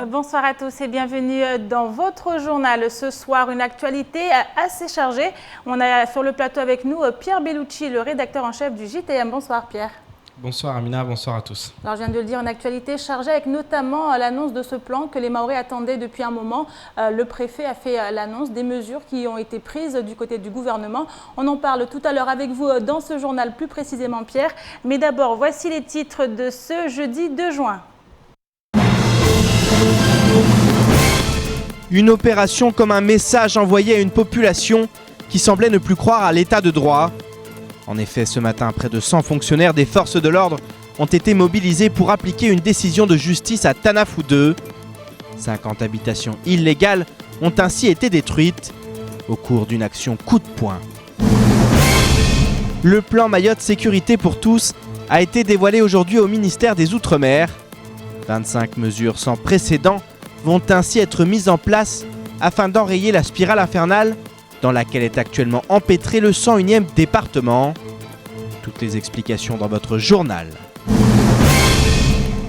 Bonsoir à tous et bienvenue dans votre journal. Ce soir, une actualité assez chargée. On a sur le plateau avec nous Pierre Bellucci, le rédacteur en chef du JTM. Bonsoir Pierre. Bonsoir Amina, bonsoir à tous. Alors, je viens de le dire, une actualité chargée avec notamment l'annonce de ce plan que les Mahorais attendaient depuis un moment. Le préfet a fait l'annonce des mesures qui ont été prises du côté du gouvernement. On en parle tout à l'heure avec vous dans ce journal, plus précisément Pierre. Mais d'abord, voici les titres de ce jeudi 2 juin. Une opération comme un message envoyé à une population qui semblait ne plus croire à l'état de droit. En effet, ce matin, près de 100 fonctionnaires des forces de l'ordre ont été mobilisés pour appliquer une décision de justice à Tanafou 2. 50 habitations illégales ont ainsi été détruites au cours d'une action coup de poing. Le plan Mayotte Sécurité pour tous a été dévoilé aujourd'hui au ministère des Outre-mer. 25 mesures sans précédent vont ainsi être mises en place afin d'enrayer la spirale infernale dans laquelle est actuellement empêtré le 101e département. Toutes les explications dans votre journal.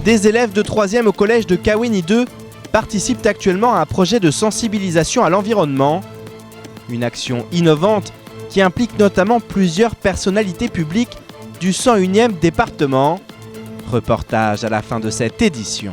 Des élèves de 3e au collège de Kawini 2 participent actuellement à un projet de sensibilisation à l'environnement. Une action innovante qui implique notamment plusieurs personnalités publiques du 101e département. Reportage à la fin de cette édition.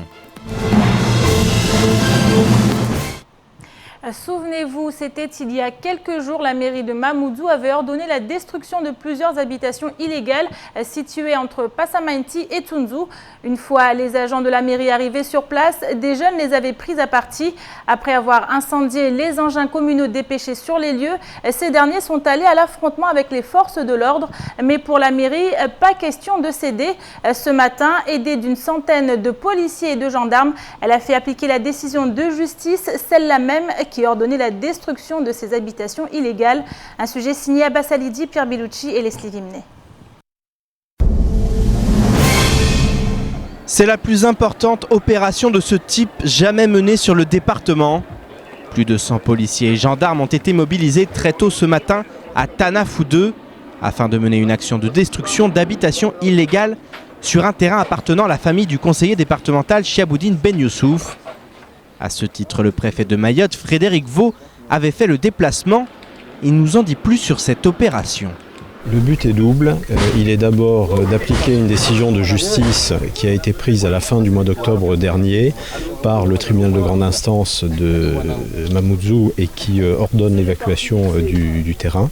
Souvenez-vous, c'était il y a quelques jours, la mairie de Mamoudzou avait ordonné la destruction de plusieurs habitations illégales situées entre Passamainti et Tunzu. Une fois les agents de la mairie arrivés sur place, des jeunes les avaient prises à partie. Après avoir incendié les engins communaux dépêchés sur les lieux, ces derniers sont allés à l'affrontement avec les forces de l'ordre. Mais pour la mairie, pas question de céder. Ce matin, aidée d'une centaine de policiers et de gendarmes, elle a fait appliquer la décision de justice, celle-là même qui a ordonné la destruction de ces habitations illégales. Un sujet signé Abbas Alidi, Pierre Bellucci et Leslie Vimnet. C'est la plus importante opération de ce type jamais menée sur le département. Plus de 100 policiers et gendarmes ont été mobilisés très tôt ce matin à Tanafou 2 afin de mener une action de destruction d'habitations illégales sur un terrain appartenant à la famille du conseiller départemental Chiaboudine Ben Youssouf. À ce titre, le préfet de Mayotte, Frédéric Vaux, avait fait le déplacement. Il nous en dit plus sur cette opération. Le but est double. Il est d'abord d'appliquer une décision de justice qui a été prise à la fin du mois d'octobre dernier par le tribunal de grande instance de Mamoudzou et qui ordonne l'évacuation du terrain.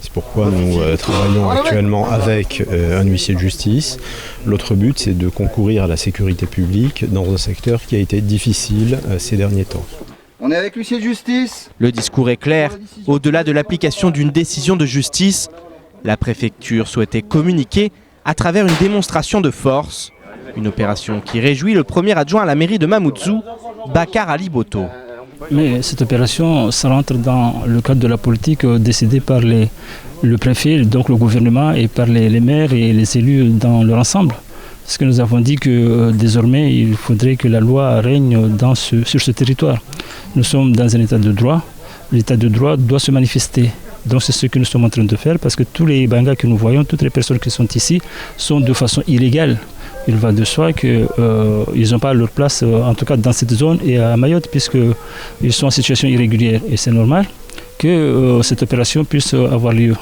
C'est pourquoi nous travaillons actuellement avec un huissier de justice. L'autre but, c'est de concourir à la sécurité publique dans un secteur qui a été difficile ces derniers temps. On est avec l'huissier de justice. Le discours est clair. Au-delà de l'application d'une décision de justice, la préfecture souhaitait communiquer à travers une démonstration de force. Une opération qui réjouit le premier adjoint à la mairie de Mamoudzou, Bakar Ali Boto. Mais cette opération, ça rentre dans le cadre de la politique décidée par le préfet, donc le gouvernement, et par les maires et les élus dans leur ensemble. Parce que nous avons dit que désormais, il faudrait que la loi règne sur ce territoire. Nous sommes dans un état de droit. L'état de droit doit se manifester. Donc c'est ce que nous sommes en train de faire parce que tous les bangas que nous voyons, toutes les personnes qui sont ici, sont de façon illégale. Il va de soi qu'ils n'ont pas leur place, en tout cas dans cette zone et à Mayotte, puisqu'ils sont en situation irrégulière. Et c'est normal que cette opération puisse avoir lieu.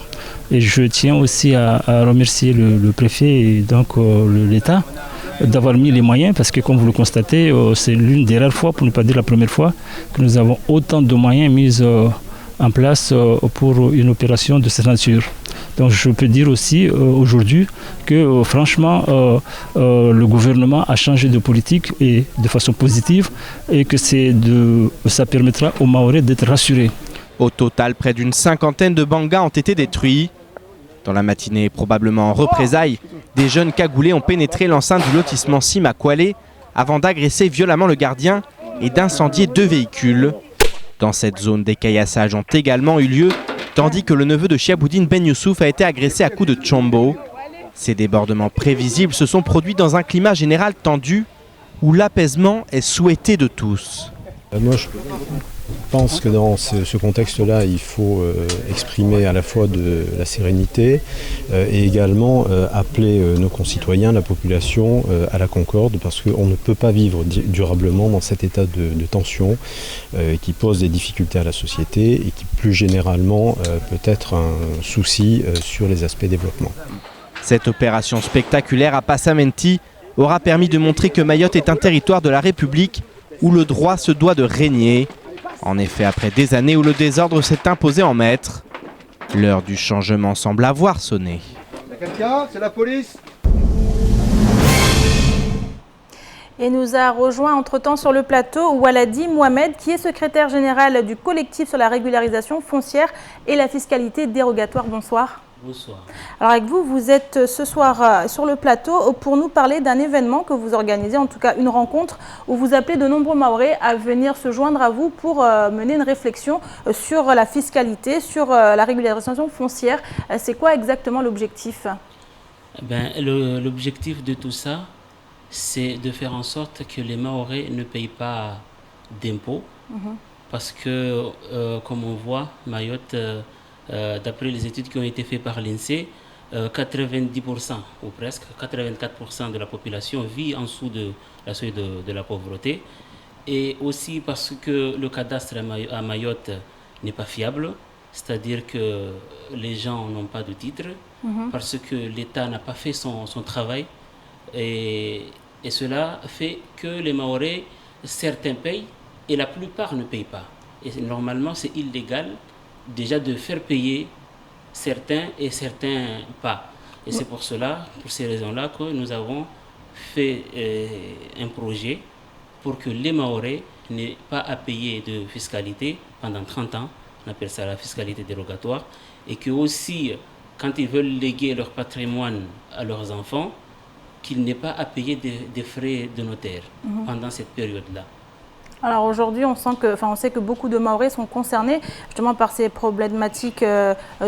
Et je tiens aussi à remercier le préfet et donc l'État d'avoir mis les moyens, parce que comme vous le constatez, c'est l'une des rares fois, pour ne pas dire la première fois, que nous avons autant de moyens mis en place pour une opération de cette nature. Donc je peux dire aussi aujourd'hui que franchement le gouvernement a changé de politique et de façon positive et que ça permettra aux Mahorais d'être rassurés. Au total, près d'une cinquantaine de bangas ont été détruits. Dans la matinée, probablement en représailles, des jeunes cagoulés ont pénétré l'enceinte du lotissement Sim à Koualé avant d'agresser violemment le gardien et d'incendier 2 véhicules. Dans cette zone, des caillassages ont également eu lieu, tandis que le neveu de Chiaboudine Ben Youssouf a été agressé à coups de tchombo. Ces débordements prévisibles se sont produits dans un climat général tendu, où l'apaisement est souhaité de tous. Moi, Je pense que dans ce contexte-là, il faut exprimer à la fois de la sérénité et également appeler nos concitoyens, la population, à la concorde, parce qu'on ne peut pas vivre durablement dans cet état de tension qui pose des difficultés à la société et qui plus généralement peut être un souci sur les aspects développement. Cette opération spectaculaire à Passamenti aura permis de montrer que Mayotte est un territoire de la République où le droit se doit de régner. En effet, après des années où le désordre s'est imposé en maître, l'heure du changement semble avoir sonné. Il y a quelqu'un? C'est la police? Et nous a rejoint entre-temps sur le plateau Waladi Mohamed, qui est secrétaire général du collectif sur la régularisation foncière et la fiscalité dérogatoire. Bonsoir. Bonsoir. Alors avec vous, vous êtes ce soir sur le plateau pour nous parler d'un événement que vous organisez, en tout cas une rencontre où vous appelez de nombreux Mahorais à venir se joindre à vous pour mener une réflexion sur la fiscalité, sur la régularisation foncière. C'est quoi exactement l'objectif? L'objectif de tout ça, c'est de faire en sorte que les Mahorais ne payent pas d'impôts, parce que, comme on voit, Mayotte... d'après les études qui ont été faites par l'INSEE, 90% ou presque 84% de la population vit en dessous de la seuil de la pauvreté. Et aussi parce que le cadastre à Mayotte n'est pas fiable, c'est-à-dire que les gens n'ont pas de titre, parce que l'État n'a pas fait son travail. Et cela fait que les Mahorais, certains payent et la plupart ne payent pas. Et normalement, c'est illégal déjà de faire payer certains et certains pas. Et c'est pour cela, pour ces raisons-là, que nous avons fait un projet pour que les Mahorais n'aient pas à payer de fiscalité pendant 30 ans, on appelle ça la fiscalité dérogatoire, et que aussi, quand ils veulent léguer leur patrimoine à leurs enfants, qu'ils n'aient pas à payer des frais de notaire pendant cette période-là. Alors aujourd'hui, on sait que beaucoup de Mahorais sont concernés justement par ces problématiques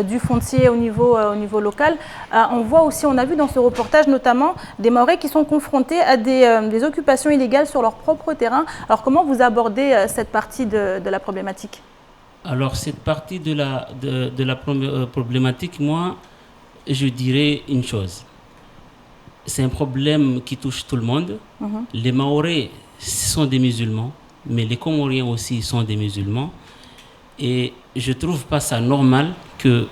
du foncier au niveau local. On voit aussi, on a vu dans ce reportage notamment des Mahorais qui sont confrontés à des occupations illégales sur leur propre terrain. Alors comment vous abordez cette partie de la problématique? Alors cette partie de la problématique, moi, je dirais une chose. C'est un problème qui touche tout le monde. Les Mahorais sont des musulmans, mais les Comoriens aussi sont des musulmans. Et je ne trouve pas ça normal que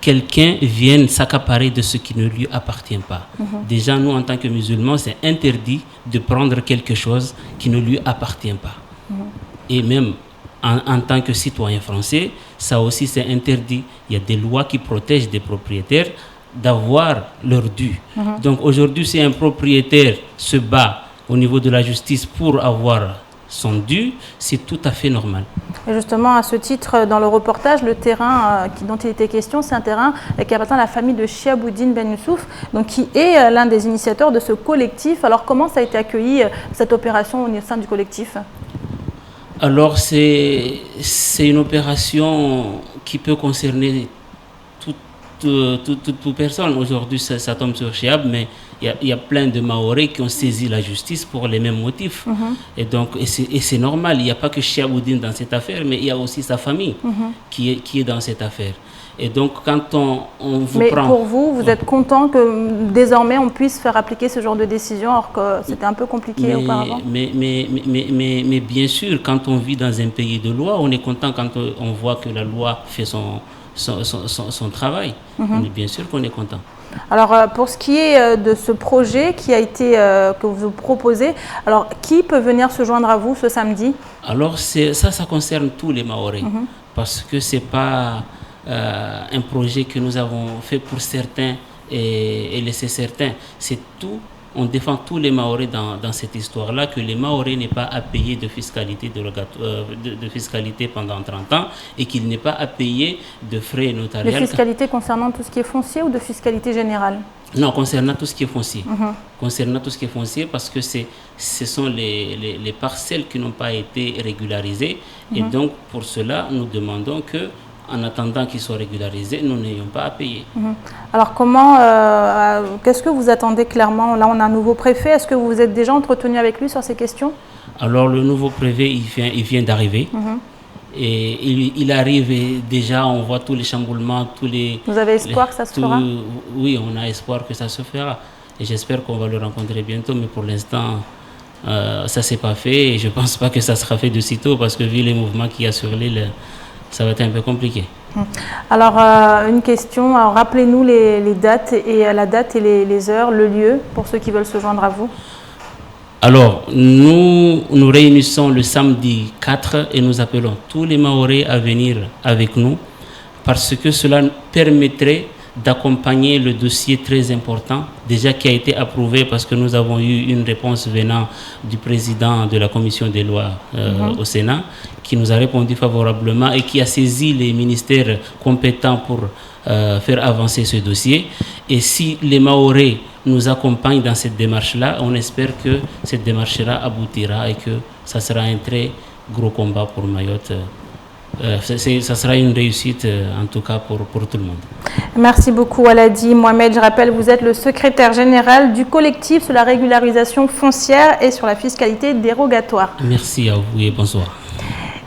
quelqu'un vienne s'accaparer de ce qui ne lui appartient pas. Déjà, nous, en tant que musulmans, c'est interdit de prendre quelque chose qui ne lui appartient pas. Et même en tant que citoyen français, ça aussi c'est interdit. Il y a des lois qui protègent des propriétaires d'avoir leur dû. Donc aujourd'hui, si un propriétaire se bat au niveau de la justice pour avoir son dû, c'est tout à fait normal. Et justement, à ce titre, dans le reportage, le terrain dont il était question, c'est un terrain qui appartient à la famille de Chiaboudine Ben Youssouf, donc qui est l'un des initiateurs de ce collectif. Alors comment ça a été accueilli, cette opération au sein du collectif? Alors c'est une opération qui peut concerner toute personne. Aujourd'hui, ça tombe sur Chiab, mais il y a plein de Mahorais qui ont saisi la justice pour les mêmes motifs. Et donc, c'est normal. Il n'y a pas que Chiaboudine dans cette affaire, mais il y a aussi sa famille qui est dans cette affaire. Et donc, quand on vous prend... Mais pour vous, vous êtes content que désormais on puisse faire appliquer ce genre de décision, alors que c'était un peu compliqué auparavant? Mais bien sûr, quand on vit dans un pays de loi, on est content quand on voit que la loi fait son travail. On est bien sûr qu'on est content. Alors pour ce qui est de ce projet qui a été, que vous proposez, alors qui peut venir se joindre à vous ce samedi? Alors ça concerne tous les Mahorais, parce que ce n'est pas un projet que nous avons fait pour certains et laisser certains. C'est tout. On défend tous les Mahorais dans cette histoire-là, que les Mahorais n'aient pas à payer de fiscalité, de fiscalité pendant 30 ans et qu'ils n'aient pas à payer de frais notariaux. De fiscalité concernant tout ce qui est foncier ou de fiscalité générale? Non, concernant tout ce qui est foncier. Concernant tout ce qui est foncier, parce que ce sont les parcelles qui n'ont pas été régularisées. Et donc, pour cela, nous demandons que, en attendant qu'ils soient régularisés, nous n'ayons pas à payer. Alors comment, qu'est-ce que vous attendez clairement? Là, on a un nouveau préfet. Est-ce que vous vous êtes déjà entretenu avec lui sur ces questions? Alors, le nouveau préfet, il vient d'arriver. Et il arrive et déjà on voit tous les chamboulements, tous les... Vous avez espoir que ça se fera? Oui, on a espoir que ça se fera. Et j'espère qu'on va le rencontrer bientôt, mais pour l'instant, ça ne s'est pas fait. Et je ne pense pas que ça sera fait de sitôt, parce que vu les mouvements qu'il y a sur l'île, ça va être un peu compliqué. Alors, une question, rappelez-nous les dates, et la date et les heures, le lieu, pour ceux qui veulent se joindre à vous. Alors, nous nous réunissons le samedi 4 et nous appelons tous les Mahorais à venir avec nous parce que cela permettrait d'accompagner le dossier très important, déjà qui a été approuvé parce que nous avons eu une réponse venant du président de la commission des lois au Sénat, qui nous a répondu favorablement et qui a saisi les ministères compétents pour faire avancer ce dossier. Et si les Mahorais nous accompagnent dans cette démarche-là, on espère que cette démarche-là aboutira et que ça sera un très gros combat pour Mayotte. Ça sera une réussite en tout cas pour tout le monde. Merci beaucoup Aladi Mohamed. Je rappelle, vous êtes le secrétaire général du collectif sur la régularisation foncière et sur la fiscalité dérogatoire. Merci à vous et bonsoir.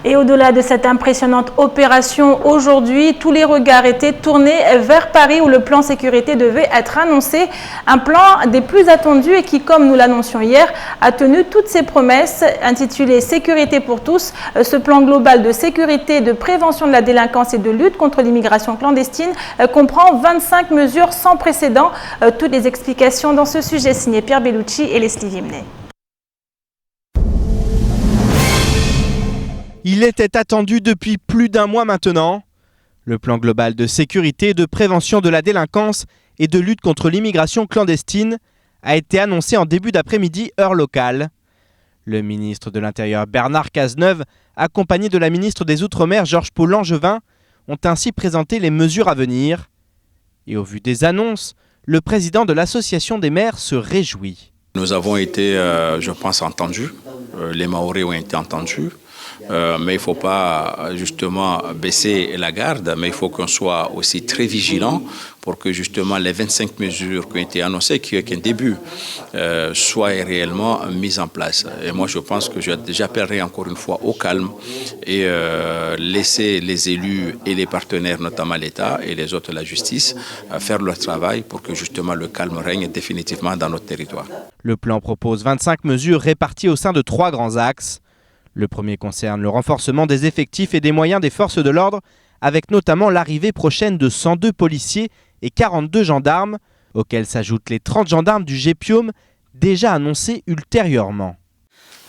Et au-delà de cette impressionnante opération, aujourd'hui, tous les regards étaient tournés vers Paris où le plan sécurité devait être annoncé. Un plan des plus attendus et qui, comme nous l'annoncions hier, a tenu toutes ses promesses. Intitulé « Sécurité pour tous », ce plan global de sécurité, de prévention de la délinquance et de lutte contre l'immigration clandestine comprend 25 mesures sans précédent. Toutes les explications dans ce sujet signé Pierre Bellucci et Leslie Vimnet. Il était attendu depuis plus d'un mois maintenant. Le plan global de sécurité, de prévention de la délinquance et de lutte contre l'immigration clandestine a été annoncé en début d'après-midi, heure locale. Le ministre de l'Intérieur Bernard Cazeneuve, accompagné de la ministre des Outre-mer Georges-Paul Langevin, ont ainsi présenté les mesures à venir. Et au vu des annonces, le président de l'Association des maires se réjouit. Nous avons été, je pense, entendus. Les Mahorais ont été entendus. Mais il ne faut pas justement baisser la garde, mais il faut qu'on soit aussi très vigilant pour que justement les 25 mesures qui ont été annoncées, qui est qu'un début, soient réellement mises en place. Et moi je pense que j'appellerai encore une fois au calme et laisser les élus et les partenaires, notamment l'État et les autres, la justice, faire leur travail pour que justement le calme règne définitivement dans notre territoire. Le plan propose 25 mesures réparties au sein de 3 grands axes. Le premier concerne le renforcement des effectifs et des moyens des forces de l'ordre, avec notamment l'arrivée prochaine de 102 policiers et 42 gendarmes, auxquels s'ajoutent les 30 gendarmes du GEPIOM, déjà annoncés ultérieurement.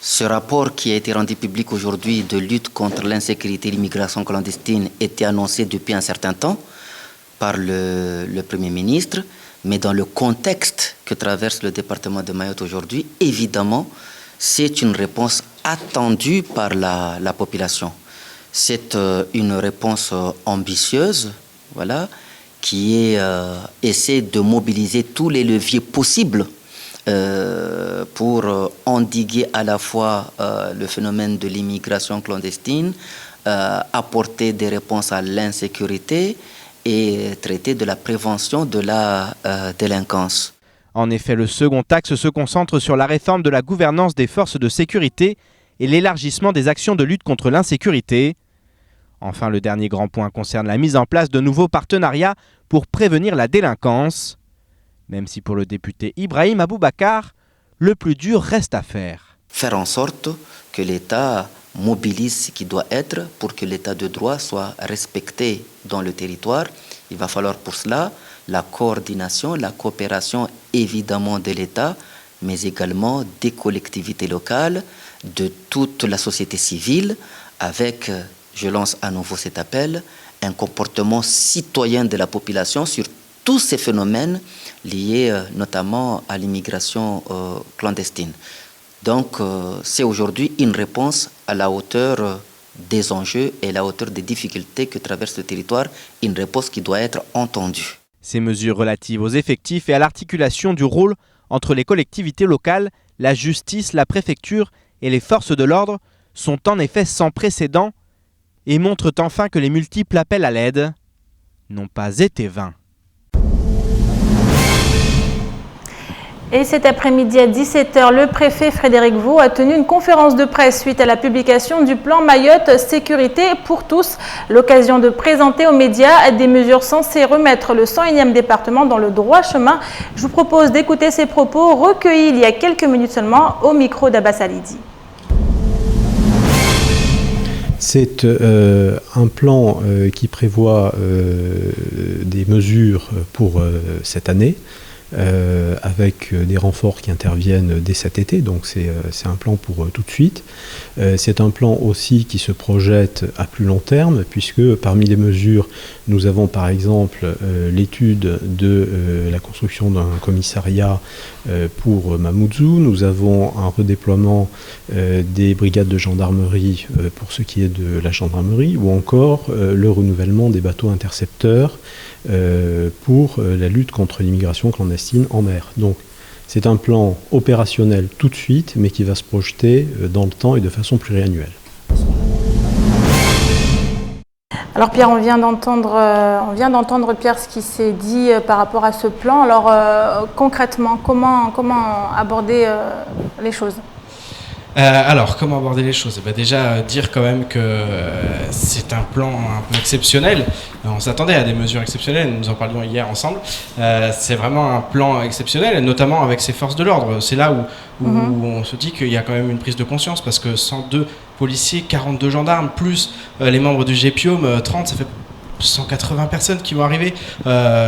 Ce rapport qui a été rendu public aujourd'hui de lutte contre l'insécurité et l'immigration clandestine était annoncé depuis un certain temps par le Premier ministre, mais dans le contexte que traverse le département de Mayotte aujourd'hui, évidemment, c'est une réponse attendue par la population. C'est une réponse ambitieuse, voilà, qui essaie de mobiliser tous les leviers possibles pour endiguer à la fois le phénomène de l'immigration clandestine, apporter des réponses à l'insécurité et traiter de la prévention de la délinquance. En effet, le second axe se concentre sur la réforme de la gouvernance des forces de sécurité et l'élargissement des actions de lutte contre l'insécurité. Enfin, le dernier grand point concerne la mise en place de nouveaux partenariats pour prévenir la délinquance. Même si pour le député Ibrahim Aboubakar, le plus dur reste à faire. Faire en sorte que l'État mobilise ce qui doit être pour que l'État de droit soit respecté dans le territoire. Il va falloir pour cela la coordination, la coopération évidemment de l'État, mais également des collectivités locales, de toute la société civile, avec, je lance à nouveau cet appel, un comportement citoyen de la population sur tous ces phénomènes liés notamment à l'immigration clandestine. Donc c'est aujourd'hui une réponse à la hauteur des enjeux et à la hauteur des difficultés que traverse le territoire, une réponse qui doit être entendue. Ces mesures relatives aux effectifs et à l'articulation du rôle entre les collectivités locales, la justice, la préfecture et les forces de l'ordre sont en effet sans précédent et montrent enfin que les multiples appels à l'aide n'ont pas été vains. Et cet après-midi à 17h, le préfet Frédéric Vaux a tenu une conférence de presse suite à la publication du plan Mayotte Sécurité pour tous. L'occasion de présenter aux médias des mesures censées remettre le 101e département dans le droit chemin. Je vous propose d'écouter ces propos recueillis il y a quelques minutes seulement au micro d'Abbas Alidi. C'est un plan qui prévoit des mesures pour cette année. Avec des renforts qui interviennent dès cet été, donc c'est un plan pour tout de suite. C'est un plan aussi qui se projette à plus long terme, puisque parmi les mesures, nous avons par exemple l'étude de la construction d'un commissariat pour Mamoudzou, nous avons un redéploiement des brigades de gendarmerie pour ce qui est de la gendarmerie, ou encore le renouvellement des bateaux intercepteurs pour la lutte contre l'immigration clandestine en mer. Donc c'est un plan opérationnel tout de suite, mais qui va se projeter dans le temps et de façon pluriannuelle. Alors Pierre, on vient d'entendre Pierre ce qui s'est dit par rapport à ce plan. Alors concrètement, comment aborder les choses ? Alors, comment aborder les choses ? Déjà, dire quand même que c'est un plan un peu exceptionnel. On s'attendait à des mesures exceptionnelles, nous en parlions hier ensemble. C'est vraiment un plan exceptionnel, notamment avec ces forces de l'ordre. C'est là où on se dit qu'il y a quand même une prise de conscience, parce que 102 policiers, 42 gendarmes, plus les membres du GPIOM, 30, ça fait 180 personnes qui vont arriver.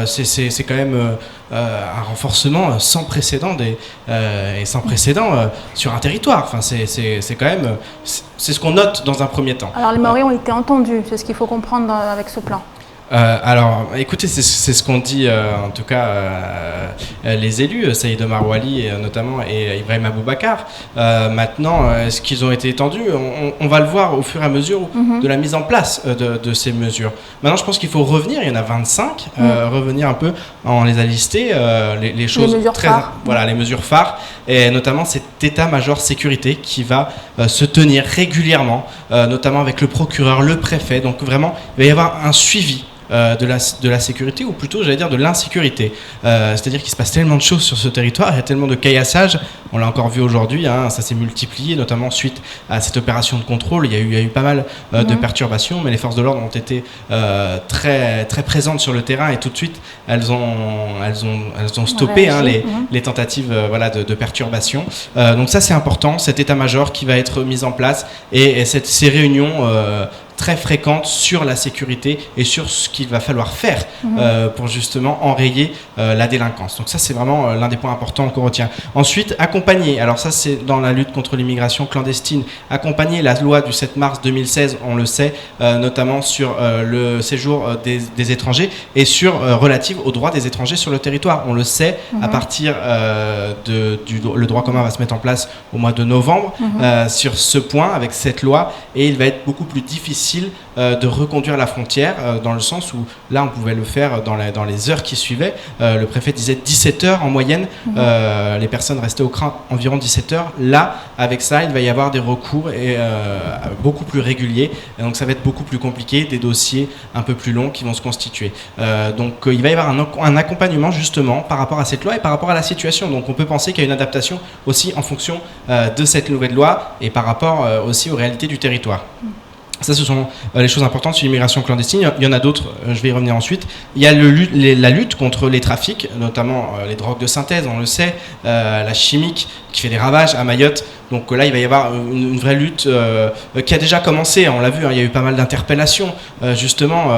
C'est quand même un renforcement sans précédent sur un territoire. Enfin, c'est quand même c'est ce qu'on note dans un premier temps. Alors les Maoris ont été entendus, c'est ce qu'il faut comprendre avec ce plan. Alors, écoutez, c'est ce qu'ont dit en tout cas les élus, Saïd Omar Wali notamment et Ibrahim Aboubakar. Maintenant, est-ce qu'ils ont été étendus ? On va le voir au fur et à mesure de la mise en place de ces mesures. Maintenant, je pense qu'il faut revenir, il y en a 25, revenir un peu, on les a listés, les choses les mesures phares. Voilà, les mesures phares, et notamment cet état-major sécurité qui va se tenir régulièrement, notamment avec le procureur, le préfet. Donc vraiment, il va y avoir un suivi de la sécurité, ou plutôt j'allais dire de l'insécurité. C'est-à-dire qu'il se passe tellement de choses sur ce territoire, il y a tellement de caillassage, on l'a encore vu aujourd'hui, ça s'est multiplié, notamment suite à cette opération de contrôle. Il y a eu pas mal de perturbations, mais les forces de l'ordre ont été très, très présentes sur le terrain, et tout de suite elles ont stoppé les tentatives de perturbation. Donc ça c'est important, cet état-major qui va être mis en place, et ces réunions très fréquentes sur la sécurité et sur ce qu'il va falloir faire pour justement enrayer la délinquance. Donc ça c'est vraiment l'un des points importants qu'on retient. Ensuite, accompagner, alors ça c'est dans la lutte contre l'immigration clandestine, accompagner la loi du 7 mars 2016, on le sait, notamment sur le séjour des étrangers et sur relative aux droits des étrangers sur le territoire. On le sait, à partir le droit commun va se mettre en place au mois de novembre sur ce point avec cette loi, et il va être beaucoup plus difficile de reconduire la frontière, dans le sens où là on pouvait le faire dans les heures qui suivaient. Le préfet disait 17 heures en moyenne, les personnes restaient au cran environ 17 heures. Là, avec ça, il va y avoir des recours beaucoup plus réguliers, et donc ça va être beaucoup plus compliqué, des dossiers un peu plus longs qui vont se constituer. Donc il va y avoir un accompagnement justement par rapport à cette loi et par rapport à la situation. Donc on peut penser qu'il y a une adaptation aussi en fonction de cette nouvelle loi et par rapport aussi aux réalités du territoire. Ça, ce sont les choses importantes sur l'immigration clandestine. Il y en a d'autres, je vais y revenir ensuite. Il y a la lutte contre les trafics, notamment les drogues de synthèse, on le sait, la chimique qui fait des ravages à Mayotte. Donc là, il va y avoir une vraie lutte qui a déjà commencé, on l'a vu, il y a eu pas mal d'interpellations justement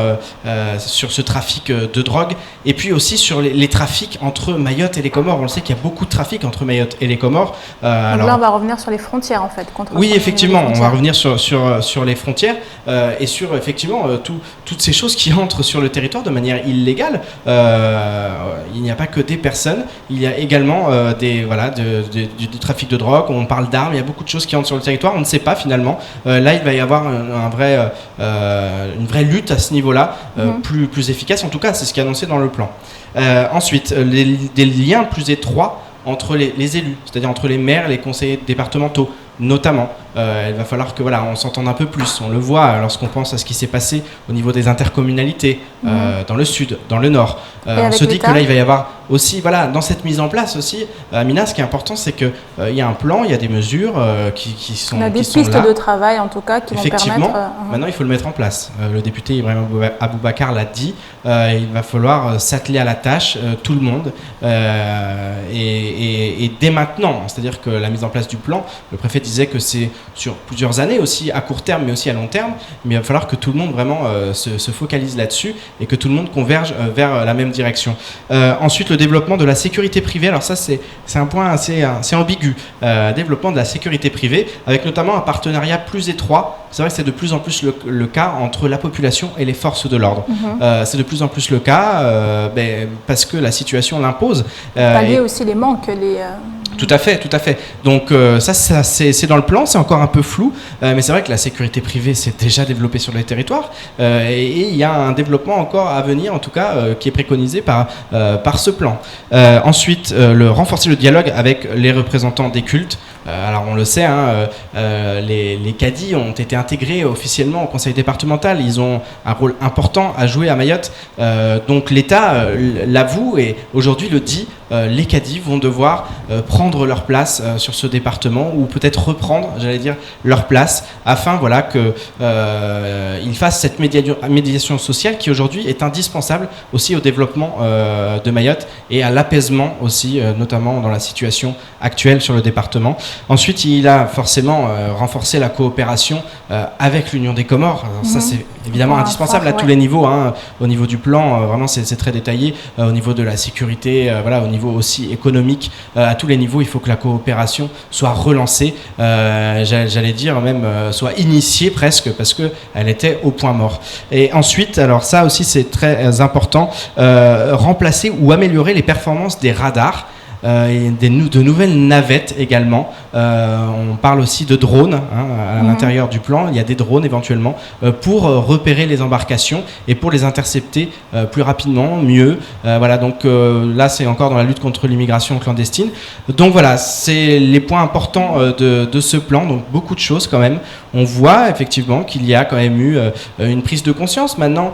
sur ce trafic de drogue, et puis aussi sur les trafics entre Mayotte et les Comores. On le sait qu'il y a beaucoup de trafic entre Mayotte et les Comores. Donc là, on va revenir sur les frontières en fait. Oui, effectivement, on va revenir sur les frontières et sur effectivement toutes ces choses qui entrent sur le territoire de manière illégale. Il n'y a pas que des personnes, il y a également du trafic de drogue, on parle d'armes, il y a beaucoup de choses qui entrent sur le territoire, on ne sait pas finalement. Là, il va y avoir une vraie lutte à ce niveau-là, plus efficace, en tout cas, c'est ce qui est annoncé dans le plan. Ensuite, des liens plus étroits entre les élus, c'est-à-dire entre les maires et les conseillers départementaux, notamment il va falloir que on s'entende un peu plus. On le voit lorsqu'on pense à ce qui s'est passé au niveau des intercommunalités dans le sud, dans le nord. On se dit que là il va y avoir aussi, dans cette mise en place aussi, Amina, ce qui est important, c'est qu'il y a un plan, il y a des mesures qui sont là. Il y a des pistes de travail en tout cas qui vont permettre... Maintenant il faut le mettre en place. Le député Ibrahim Aboubacar l'a dit, il va falloir s'atteler à la tâche, tout le monde, et dès maintenant. C'est-à-dire que la mise en place du plan, le préfet disait que c'est sur plusieurs années aussi, à court terme mais aussi à long terme, mais il va falloir que tout le monde vraiment se focalise là-dessus et que tout le monde converge vers la même direction. Ensuite, le développement de la sécurité privée, alors ça c'est un point assez ambigu, développement de la sécurité privée, avec notamment un partenariat plus étroit. C'est vrai que c'est de plus en plus le cas entre la population et les forces de l'ordre. C'est de plus en plus le cas parce que la situation l'impose. Pallier aussi les manques. Tout à fait. Donc ça c'est dans le plan, c'est encore un peu flou, mais c'est vrai que la sécurité privée s'est déjà développée sur les territoires et il y a un développement encore à venir, en tout cas, qui est préconisé par ce plan. Ensuite, renforcer le dialogue avec les représentants des cultes. Alors on le sait, les cadis ont été intégrés officiellement au conseil départemental, ils ont un rôle important à jouer à Mayotte, donc l'État l'avoue et aujourd'hui le dit, les cadis vont devoir prendre leur place sur ce département ou peut-être reprendre, leur place afin qu'ils fassent cette médiation sociale qui aujourd'hui est indispensable aussi au développement de Mayotte et à l'apaisement aussi, notamment dans la situation actuelle sur le département. Ensuite, il a forcément renforcé la coopération avec l'Union des Comores. Alors, ça, c'est évidemment indispensable à tous les niveaux. Au niveau du plan, vraiment, c'est très détaillé. Au niveau de la sécurité, au niveau aussi économique, à tous les niveaux, il faut que la coopération soit relancée. J'allais dire même soit initiée presque, parce qu'elle était au point mort. Et ensuite, alors ça aussi, c'est très important, remplacer ou améliorer les performances des radars. Et de nouvelles navettes également. On parle aussi de drones à l'intérieur du plan. Il y a des drones éventuellement pour repérer les embarcations et pour les intercepter plus rapidement, mieux. Donc là c'est encore dans la lutte contre l'immigration clandestine. Donc voilà, c'est les points importants de ce plan. Donc beaucoup de choses quand même. On voit effectivement qu'il y a quand même eu une prise de conscience. Maintenant,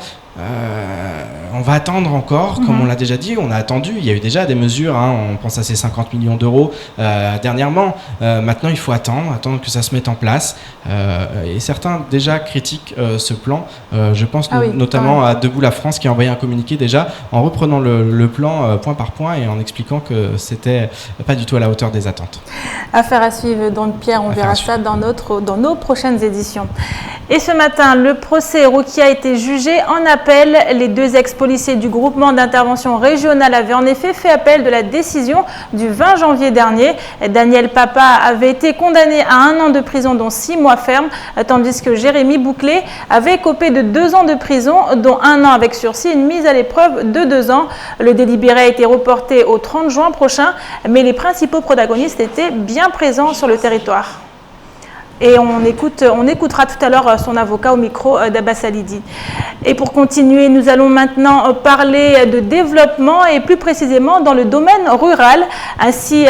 on va attendre encore, comme on l'a déjà dit, on a attendu, il y a eu déjà des mesures, on pense à ces 50 millions d'euros dernièrement, maintenant il faut attendre que ça se mette en place, et certains déjà critiquent ce plan, je pense notamment à Debout la France qui a envoyé un communiqué déjà en reprenant le plan point par point et en expliquant que c'était pas du tout à la hauteur des attentes. Affaire à suivre, donc Pierre, on verra ça dans nos prochaines éditions. Et ce matin, le procès Rouki a été jugé en appel. Les deux ex-policiers du groupement d'intervention régionale avaient en effet fait appel de la décision du 20 janvier dernier. Daniel Papa avait été condamné à 1 an de prison, dont 6 mois ferme, tandis que Jérémy Bouclé avait écopé de 2 ans de prison, dont 1 an avec sursis et une mise à l'épreuve de 2 ans. Le délibéré a été reporté au 30 juin prochain, mais les principaux protagonistes étaient bien présents sur le territoire. Et on écoutera tout à l'heure son avocat au micro d'Abbas Alidi. Et pour continuer, nous allons maintenant parler de développement et plus précisément dans le domaine rural. Ainsi,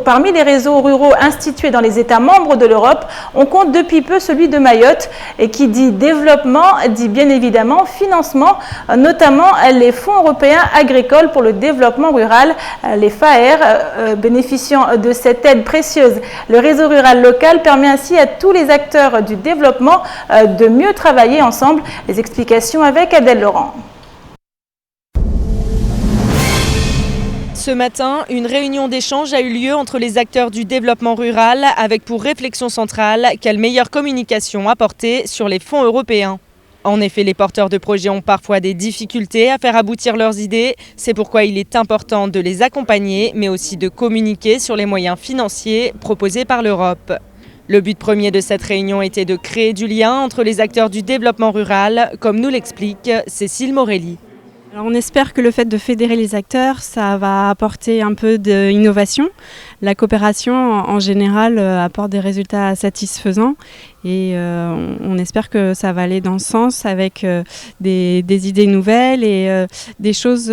parmi les réseaux ruraux institués dans les États membres de l'Europe, on compte depuis peu celui de Mayotte. Et qui dit développement, dit bien évidemment financement, notamment les fonds européens agricoles pour le développement rural, les FAER, bénéficiant de cette aide précieuse. Le réseau rural local permet ainsi à tous les acteurs du développement de mieux travailler ensemble. Les explications avec Adèle Laurent. Ce matin, une réunion d'échange a eu lieu entre les acteurs du développement rural avec pour réflexion centrale quelle meilleure communication apporter sur les fonds européens. En effet, les porteurs de projets ont parfois des difficultés à faire aboutir leurs idées. C'est pourquoi il est important de les accompagner, mais aussi de communiquer sur les moyens financiers proposés par l'Europe. Le but premier de cette réunion était de créer du lien entre les acteurs du développement rural, comme nous l'explique Cécile Morelli. Alors on espère que le fait de fédérer les acteurs, ça va apporter un peu d'innovation. La coopération, en général, apporte des résultats satisfaisants et on espère que ça va aller dans ce sens avec des idées nouvelles et des choses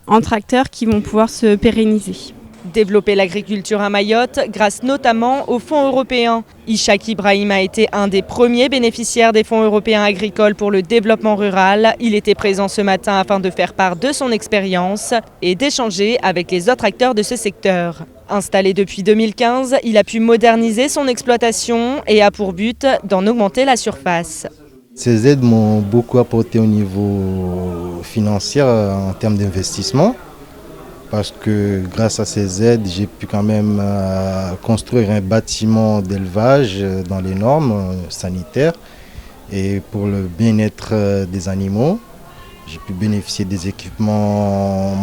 entre acteurs qui vont pouvoir se pérenniser. Développer l'agriculture à Mayotte grâce notamment aux fonds européens. Ishak Ibrahim a été un des premiers bénéficiaires des fonds européens agricoles pour le développement rural. Il était présent ce matin afin de faire part de son expérience et d'échanger avec les autres acteurs de ce secteur. Installé depuis 2015, il a pu moderniser son exploitation et a pour but d'en augmenter la surface. Ces aides m'ont beaucoup apporté au niveau financier en termes d'investissement. Parce que grâce à ces aides, j'ai pu quand même construire un bâtiment d'élevage dans les normes sanitaires et pour le bien-être des animaux. J'ai pu bénéficier des équipements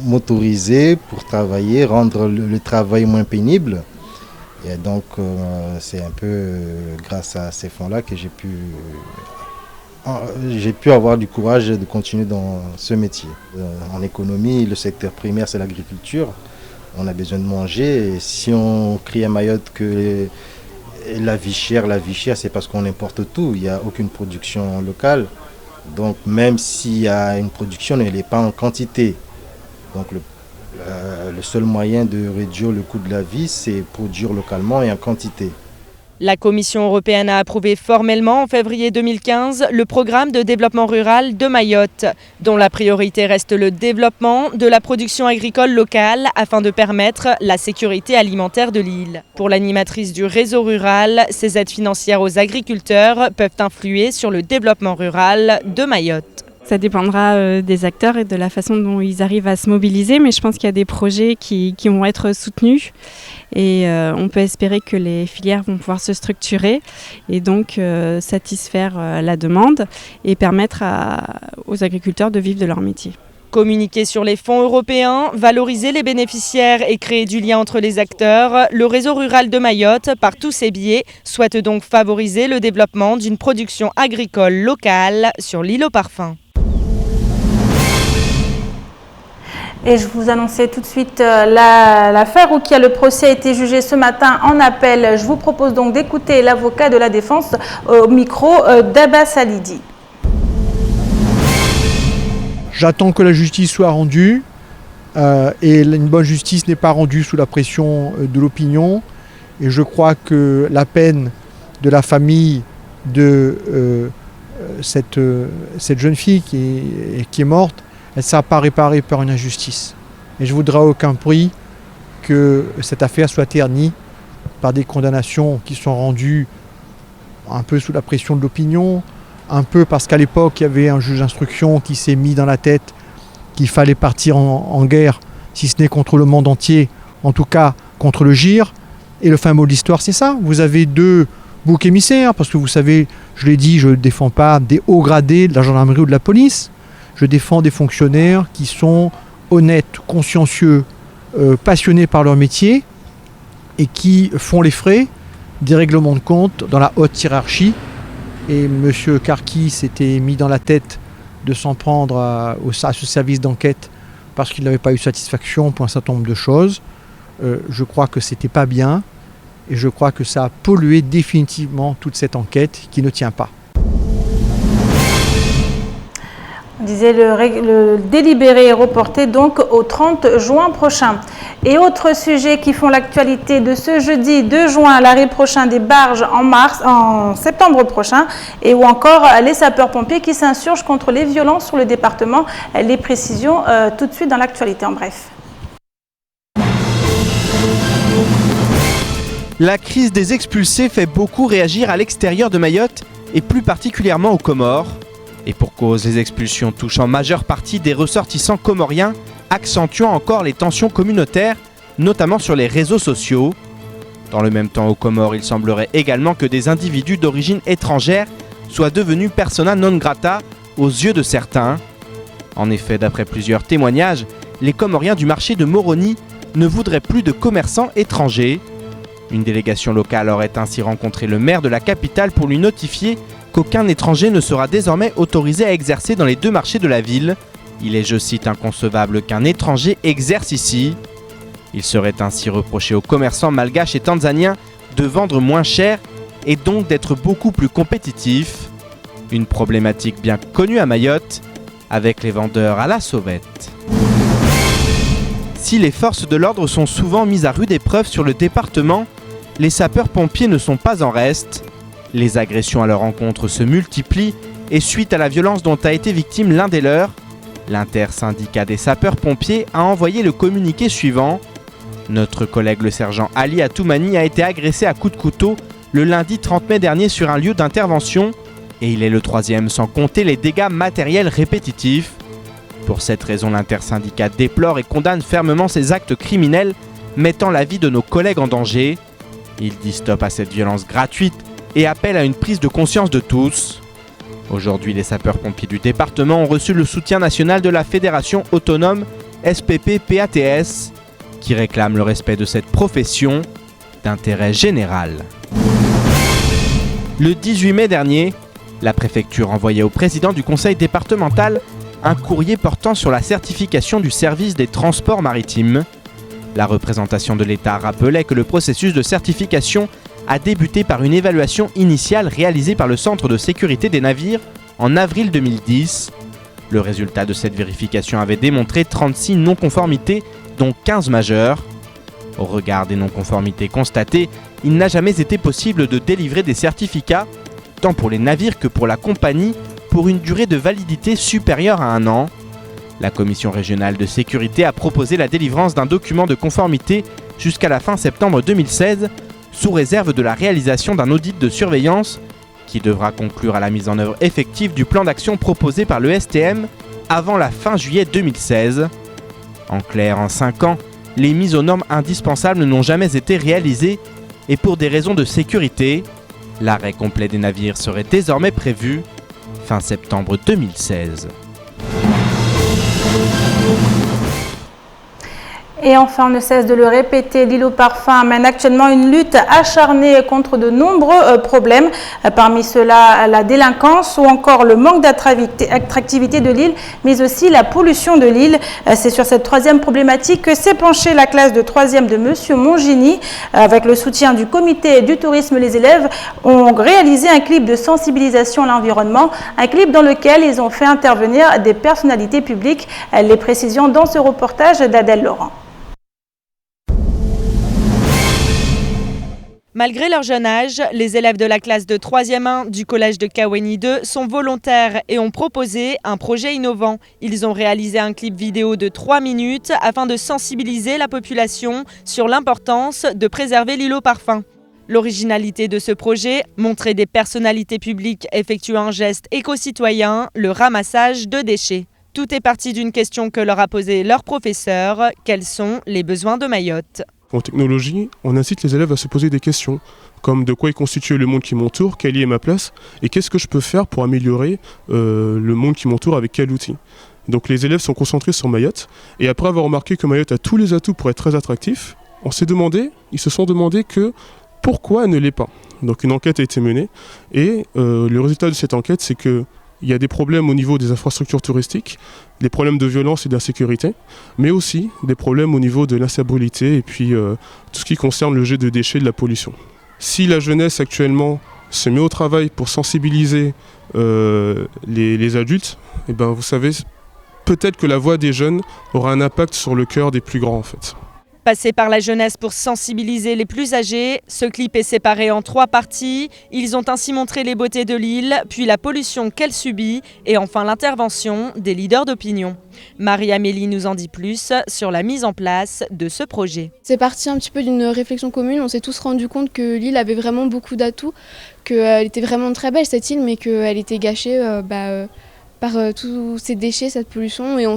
motorisés pour travailler, rendre le travail moins pénible. Et donc c'est un peu grâce à ces fonds-là que j'ai pu avoir du courage de continuer dans ce métier. En économie, le secteur primaire, c'est l'agriculture. On a besoin de manger. Et si on crie à Mayotte que la vie chère, c'est parce qu'on importe tout. Il n'y a aucune production locale. Donc même s'il y a une production, elle n'est pas en quantité. Donc le seul moyen de réduire le coût de la vie, c'est produire localement et en quantité. La Commission européenne a approuvé formellement en février 2015 le programme de développement rural de Mayotte, dont la priorité reste le développement de la production agricole locale afin de permettre la sécurité alimentaire de l'île. Pour l'animatrice du réseau rural, ces aides financières aux agriculteurs peuvent influer sur le développement rural de Mayotte. Ça dépendra des acteurs et de la façon dont ils arrivent à se mobiliser, mais je pense qu'il y a des projets qui vont être soutenus et on peut espérer que les filières vont pouvoir se structurer et donc satisfaire la demande et permettre aux agriculteurs de vivre de leur métier. Communiquer sur les fonds européens, valoriser les bénéficiaires et créer du lien entre les acteurs, le réseau rural de Mayotte, par tous ses biais, souhaite donc favoriser le développement d'une production agricole locale sur l'île aux parfums. Et je vous annonçais tout de suite l'affaire Roukia. Le procès a été jugé ce matin en appel. Je vous propose donc d'écouter l'avocat de la défense au micro d'Abbas Alidi. J'attends que la justice soit rendue et une bonne justice n'est pas rendue sous la pression de l'opinion. Et je crois que la peine de la famille de cette jeune fille qui est morte, elle ne sera pas réparée par une injustice. Et je voudrais à aucun prix que cette affaire soit ternie par des condamnations qui sont rendues un peu sous la pression de l'opinion, un peu parce qu'à l'époque, il y avait un juge d'instruction qui s'est mis dans la tête qu'il fallait partir en guerre, si ce n'est contre le monde entier, en tout cas contre le GIR. Et le fin mot de l'histoire, c'est ça. Vous avez deux boucs émissaires, parce que vous savez, je l'ai dit, je ne défends pas des hauts gradés de la gendarmerie ou de la police. Je défends des fonctionnaires qui sont honnêtes, consciencieux, passionnés par leur métier et qui font les frais des règlements de compte dans la haute hiérarchie. Et M. Karki s'était mis dans la tête de s'en prendre à ce service d'enquête parce qu'il n'avait pas eu satisfaction pour un certain nombre de choses. Je crois que c'était pas bien et je crois que ça a pollué définitivement toute cette enquête qui ne tient pas. On disait le délibéré est reporté donc au 30 juin prochain. Et autres sujets qui font l'actualité de ce jeudi 2 juin, l'arrêt prochain des barges en septembre prochain, et ou encore les sapeurs-pompiers qui s'insurgent contre les violences sur le département. Les précisions tout de suite dans l'actualité en bref. La crise des expulsés fait beaucoup réagir à l'extérieur de Mayotte et plus particulièrement aux Comores. Et pour cause, les expulsions touchent en majeure partie des ressortissants comoriens, accentuant encore les tensions communautaires, notamment sur les réseaux sociaux. Dans le même temps, aux Comores, il semblerait également que des individus d'origine étrangère soient devenus persona non grata aux yeux de certains. En effet, d'après plusieurs témoignages, les Comoriens du marché de Moroni ne voudraient plus de commerçants étrangers. Une délégation locale aurait ainsi rencontré le maire de la capitale pour lui notifier qu'aucun étranger ne sera désormais autorisé à exercer dans les deux marchés de la ville. Il est, je cite, inconcevable qu'un étranger exerce ici. Il serait ainsi reproché aux commerçants malgaches et tanzaniens de vendre moins cher et donc d'être beaucoup plus compétitifs. Une problématique bien connue à Mayotte, avec les vendeurs à la sauvette. Si les forces de l'ordre sont souvent mises à rude épreuve sur le département, les sapeurs-pompiers ne sont pas en reste. Les agressions à leur encontre se multiplient et suite à la violence dont a été victime l'un des leurs, l'intersyndicat des sapeurs-pompiers a envoyé le communiqué suivant. Notre collègue le sergent Ali Atoumani a été agressé à coups de couteau le lundi 30 mai dernier sur un lieu d'intervention et il est le 3e sans compter les dégâts matériels répétitifs. Pour cette raison, l'intersyndicat déplore et condamne fermement ces actes criminels mettant la vie de nos collègues en danger. Il dit stop à cette violence gratuite et appelle à une prise de conscience de tous. Aujourd'hui, les sapeurs-pompiers du département ont reçu le soutien national de la Fédération autonome SPP-PATS qui réclame le respect de cette profession d'intérêt général. Le 18 mai dernier, la préfecture envoyait au président du conseil départemental un courrier portant sur la certification du service des transports maritimes. La représentation de l'État rappelait que le processus de certification a débuté par une évaluation initiale réalisée par le Centre de sécurité des navires en avril 2010. Le résultat de cette vérification avait démontré 36 non-conformités, dont 15 majeures. Au regard des non-conformités constatées, il n'a jamais été possible de délivrer des certificats, tant pour les navires que pour la compagnie, pour une durée de validité supérieure à 1 an. La Commission régionale de sécurité a proposé la délivrance d'un document de conformité jusqu'à la fin septembre 2016, sous réserve de la réalisation d'un audit de surveillance qui devra conclure à la mise en œuvre effective du plan d'action proposé par le STM avant la fin juillet 2016. En clair, en 5 ans, les mises aux normes indispensables n'ont jamais été réalisées et pour des raisons de sécurité, l'arrêt complet des navires serait désormais prévu fin septembre 2016. Et enfin, on ne cesse de le répéter, l'île au parfum mène actuellement une lutte acharnée contre de nombreux problèmes. Parmi ceux-là, la délinquance ou encore le manque d'attractivité de l'île, mais aussi la pollution de l'île. C'est sur cette troisième problématique que s'est penchée la classe de 3e de Monsieur Mongini. Avec le soutien du comité du tourisme, les élèves ont réalisé un clip de sensibilisation à l'environnement, un clip dans lequel ils ont fait intervenir des personnalités publiques. Les précisions dans ce reportage d'Adèle Laurent. Malgré leur jeune âge, les élèves de la classe de 3e 1 du collège de Kaweni 2 sont volontaires et ont proposé un projet innovant. Ils ont réalisé un clip vidéo de 3 minutes afin de sensibiliser la population sur l'importance de préserver l'île au parfum. L'originalité de ce projet, montrer des personnalités publiques effectuant un geste éco-citoyen, le ramassage de déchets. Tout est parti d'une question que leur a posée leur professeur, quels sont les besoins de Mayotte ? En technologie, on incite les élèves à se poser des questions, comme de quoi est constitué le monde qui m'entoure, quelle y est ma place, et qu'est-ce que je peux faire pour améliorer le monde qui m'entoure avec quel outil. Donc les élèves sont concentrés sur Mayotte, et après avoir remarqué que Mayotte a tous les atouts pour être très attractif, ils se sont demandé que pourquoi elle ne l'est pas. Donc une enquête a été menée, et le résultat de cette enquête, c'est que il y a des problèmes au niveau des infrastructures touristiques, des problèmes de violence et d'insécurité, mais aussi des problèmes au niveau de l'insalubrité et puis tout ce qui concerne le jet de déchets, de la pollution. Si la jeunesse actuellement se met au travail pour sensibiliser les adultes, eh ben, vous savez, peut-être que la voix des jeunes aura un impact sur le cœur des plus grands en fait. Passé par la jeunesse pour sensibiliser les plus âgés, ce clip est séparé en 3 parties. Ils ont ainsi montré les beautés de l'île, puis la pollution qu'elle subit et enfin l'intervention des leaders d'opinion. Marie-Amélie nous en dit plus sur la mise en place de ce projet. C'est parti un petit peu d'une réflexion commune. On s'est tous rendu compte que l'île avait vraiment beaucoup d'atouts, qu'elle était vraiment très belle cette île, mais qu'elle était gâchée par tous ces déchets, cette pollution. Et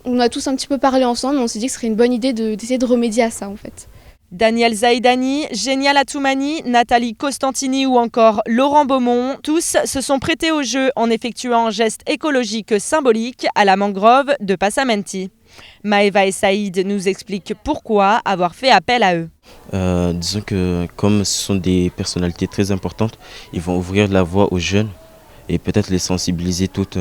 on a tous un petit peu parlé ensemble, on s'est dit que ce serait une bonne idée d'essayer de remédier à ça en fait. Daniel Zaïdani, Génial Atoumani, Nathalie Costantini ou encore Laurent Beaumont, tous se sont prêtés au jeu en effectuant un geste écologique symbolique à la mangrove de Passamenti. Maëva et Saïd nous expliquent pourquoi avoir fait appel à eux. Disons que comme ce sont des personnalités très importantes, ils vont ouvrir la voie aux jeunes et peut-être les sensibiliser toutes.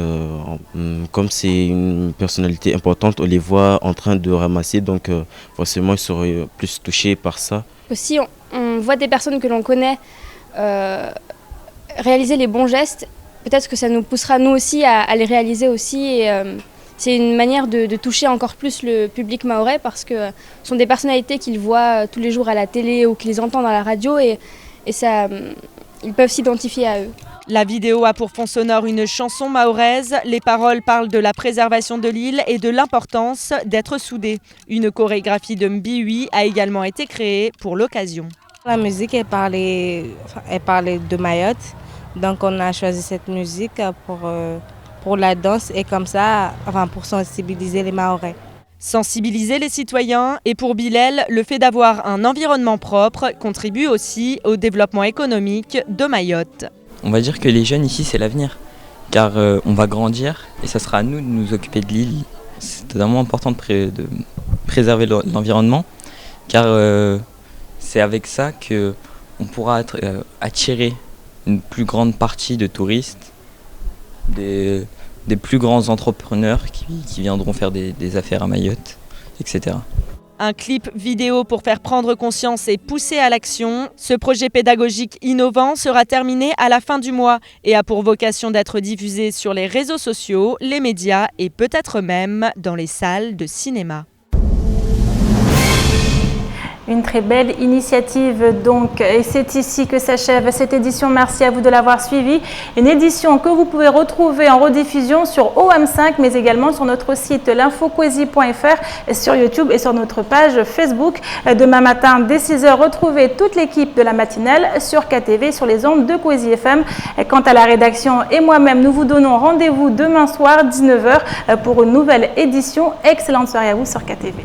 Comme c'est une personnalité importante, on les voit en train de ramasser, donc forcément ils seraient plus touchés par ça. Aussi, on voit des personnes que l'on connaît réaliser les bons gestes, peut-être que ça nous poussera nous aussi à les réaliser aussi. Et c'est une manière de toucher encore plus le public mahorais parce que ce sont des personnalités qu'ils voient tous les jours à la télé ou qu'ils entendent à la radio et ça, ils peuvent s'identifier à eux. La vidéo a pour fond sonore une chanson mahoraise. Les paroles parlent de la préservation de l'île et de l'importance d'être soudés. Une chorégraphie de Mbiwi a également été créée pour l'occasion. La musique, elle parlait de Mayotte. Donc on a choisi cette musique pour la danse et comme ça, pour sensibiliser les Mahorais. Sensibiliser les citoyens et pour Bilal, le fait d'avoir un environnement propre contribue aussi au développement économique de Mayotte. On va dire que les jeunes ici, c'est l'avenir, car on va grandir et ça sera à nous de nous occuper de l'île. C'est totalement important de préserver l'environnement, car c'est avec ça qu'on pourra attirer une plus grande partie de touristes, des plus grands entrepreneurs qui viendront faire des affaires à Mayotte, etc. Un clip vidéo pour faire prendre conscience et pousser à l'action. Ce projet pédagogique innovant sera terminé à la fin du mois et a pour vocation d'être diffusé sur les réseaux sociaux, les médias et peut-être même dans les salles de cinéma. Une très belle initiative donc, et c'est ici que s'achève cette édition. Merci à vous de l'avoir suivi. Une édition que vous pouvez retrouver en rediffusion sur OM5, mais également sur notre site l'infoquoisi.fr, sur YouTube et sur notre page Facebook. Demain matin, dès 6h, retrouvez toute l'équipe de la matinale sur KTV, sur les ondes de Quoisi FM. Quant à la rédaction et moi-même, nous vous donnons rendez-vous demain soir, 19h, pour une nouvelle édition. Excellente soirée à vous sur KTV.